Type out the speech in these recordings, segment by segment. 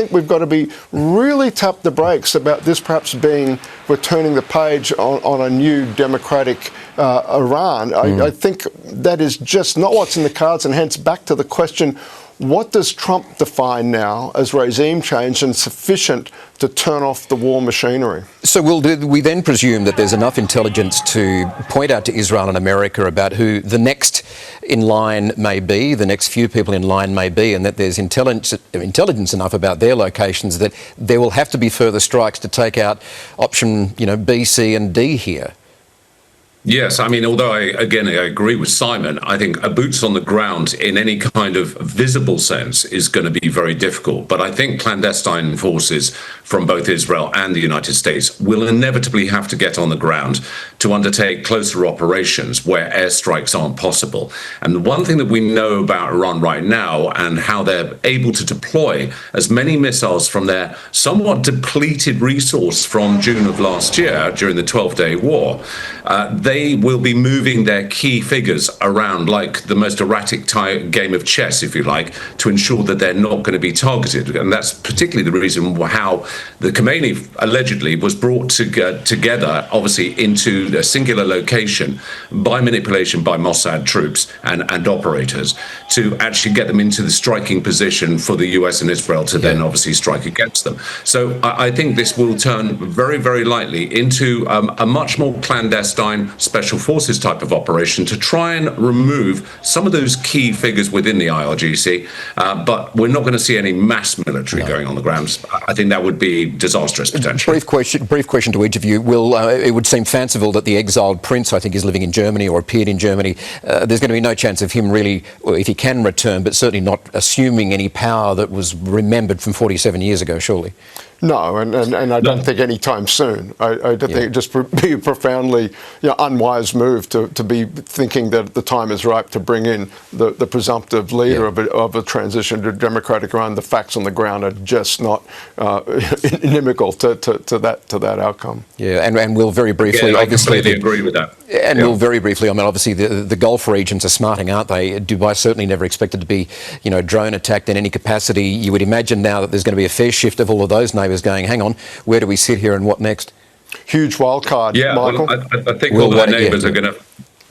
think we've got to be really tap the brakes about this perhaps being, we're turning the page on a new democratic Iran. I think that is just not what's in the cards, and hence back to the question, what does Trump define now as regime change and sufficient to turn off the war machinery? So we then presume that there's enough intelligence to point out to Israel and America about who the next in line may be, the next few people in line may be, and that there's intelligence enough about their locations that there will have to be further strikes to take out option, B, C and D here. Yes, I mean, although I agree with Simon, I think a boots on the ground in any kind of visible sense is going to be very difficult. But I think clandestine forces from both Israel and the United States will inevitably have to get on the ground to undertake closer operations where airstrikes aren't possible. And the one thing that we know about Iran right now and how they're able to deploy as many missiles from their somewhat depleted resource from June of last year during the 12-day war, they will be moving their key figures around like the most erratic game of chess, if you like, to ensure that they're not going to be targeted. And that's particularly the reason how the Khomeini allegedly was brought together, obviously, into a singular location by manipulation by Mossad troops and operators to actually get them into the striking position for the US and Israel to then obviously strike against them. So I think this will turn very, very likely into a much more clandestine special forces type of operation to try and remove some of those key figures within the IRGC, but we're not going to see any mass military going on the ground. I think that would be disastrous potentially. Brief question to each of you. It would seem fanciful that the exiled prince, I think, is living in Germany or appeared in Germany. There's going to be no chance of him really, or if he can return, but certainly not assuming any power that was remembered from 47 years ago, surely. No, and I don't think any time soon. I think it'd just be a profoundly unwise move to be thinking that the time is ripe to bring in the presumptive leader of a transition to democratic Iran. The facts on the ground are just not inimical to that outcome. Yeah, and we'll very briefly, obviously, I completely agree with that. And we'll very briefly, I mean, obviously the Gulf regions are smarting, aren't they? Dubai certainly never expected to be, drone attacked in any capacity. You would imagine now that there's going to be a fair shift of all of those neighbours going, hang on, where do we sit here and what next? Huge wild card, Michael. Well, I think all their neighbours are going to...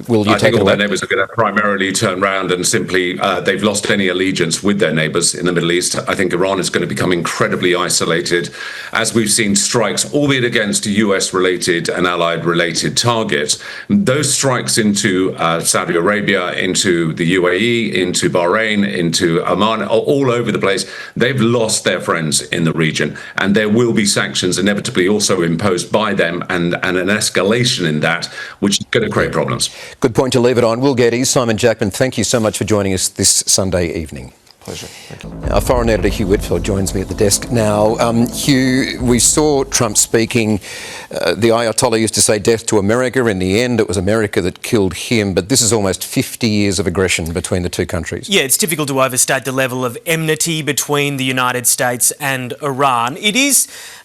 I think all their neighbours are going to primarily turn around and simply, they've lost any allegiance with their neighbours in the Middle East. I think Iran is going to become incredibly isolated, as we've seen strikes, albeit against US-related and allied-related targets. Those strikes into Saudi Arabia, into the UAE, into Bahrain, into Oman, all over the place, they've lost their friends in the region. And there will be sanctions inevitably also imposed by them and an escalation in that, which is going to create problems. Good point to leave it on. Will Geddes, Simon Jackman, thank you so much for joining us this Sunday evening. Pleasure. Thank you. Our foreign editor, Hugh Whitfield, joins me at the desk now. Hugh, we saw Trump speaking. The Ayatollah used to say death to America. In the end, it was America that killed him. But this is almost 50 years of aggression between the two countries. Yeah, it's difficult to overstate the level of enmity between the United States and Iran.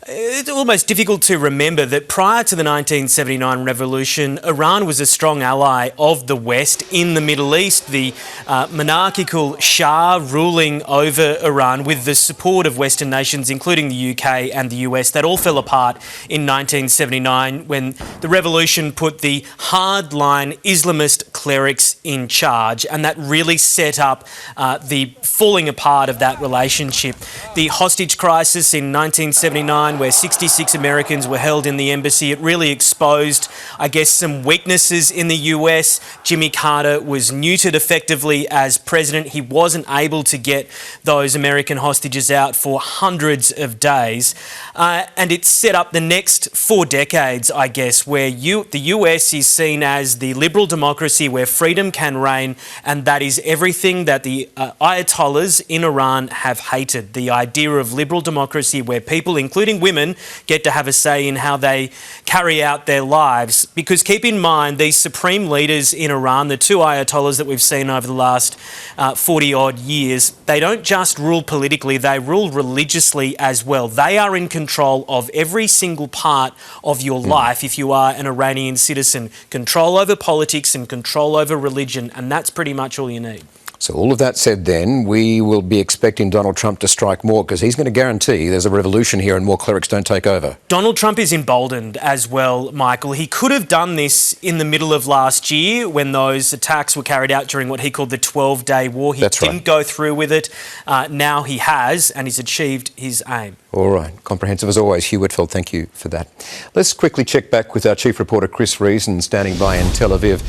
It's almost difficult to remember that prior to the 1979 revolution, Iran was a strong ally of the West in the Middle East. The monarchical Shah ruling over Iran with the support of Western nations, including the UK and the US. That all fell apart in 1979 when the revolution put the hardline Islamist clerics in charge, and that really set up the falling apart of that relationship. The hostage crisis in 1979, where 66 Americans were held in the embassy, it really exposed, I guess, some weaknesses in the US. Jimmy Carter was neutered effectively as president. He wasn't able to get those American hostages out for hundreds of days. And it set up the next 4 decades, I guess, where the US is seen as the liberal democracy where freedom can reign, and that is everything that the Ayatollahs in Iran have hated. The idea of liberal democracy where people, including women, get to have a say in how they carry out their lives. Because keep in mind, these supreme leaders in Iran, the two Ayatollahs that we've seen over the last 40-odd years, they don't just rule politically, they rule religiously as well. They are in control of every single part of your life if you are an Iranian citizen. Control over politics and control over religion, and that's pretty much all you need. So all of that said then, we will be expecting Donald Trump to strike more because he's going to guarantee there's a revolution here and more clerics don't take over. Donald Trump is emboldened as well, Michael. He could have done this in the middle of last year when those attacks were carried out during what he called the 12-day war. He didn't go through with it. Now he has, and he's achieved his aim. All right. Comprehensive as always. Hugh Whitfield, thank you for that. Let's quickly check back with our chief reporter, Chris Reason, standing by in Tel Aviv.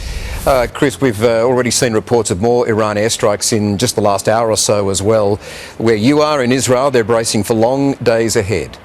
Chris, we've already seen reports of more Iran airstrikes in just the last hour or so as well. Where you are in Israel, they're bracing for long days ahead.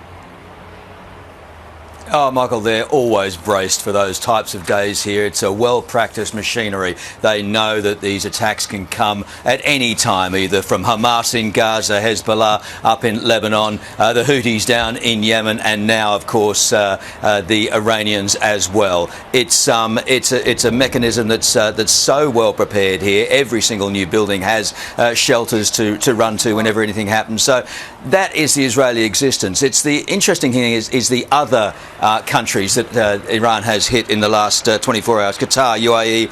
Oh, Michael, they're always braced for those types of days here. It's a well-practiced machinery. They know that these attacks can come at any time, either from Hamas in Gaza, Hezbollah up in Lebanon, the Houthis down in Yemen, and now, of course, the Iranians as well. It's a mechanism that's so well prepared here. Every single new building has shelters to run to whenever anything happens. So that is the Israeli existence. It's the interesting thing is the other countries that Iran has hit in the last 24 hours. Qatar, UAE,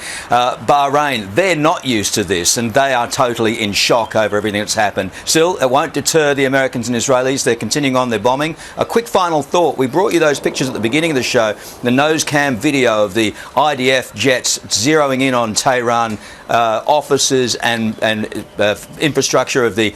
Bahrain, they're not used to this and they are totally in shock over everything that's happened. Still, it won't deter the Americans and Israelis. They're continuing on their bombing. A quick final thought. We brought you those pictures at the beginning of the show, the nose cam video of the IDF jets zeroing in on Tehran offices and infrastructure of the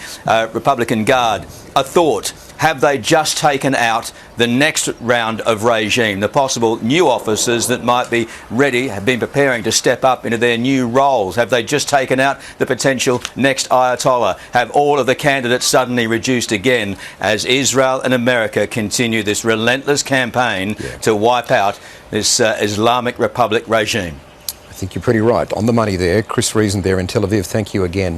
Republican Guard. A thought. Have they just taken out the next round of regime, the possible new officers that might be ready, have been preparing to step up into their new roles? Have they just taken out the potential next Ayatollah? Have all of the candidates suddenly reduced again as Israel and America continue this relentless campaign to wipe out this Islamic Republic regime? I think you're pretty right. On the money there. Chris Reason there in Tel Aviv. Thank you again.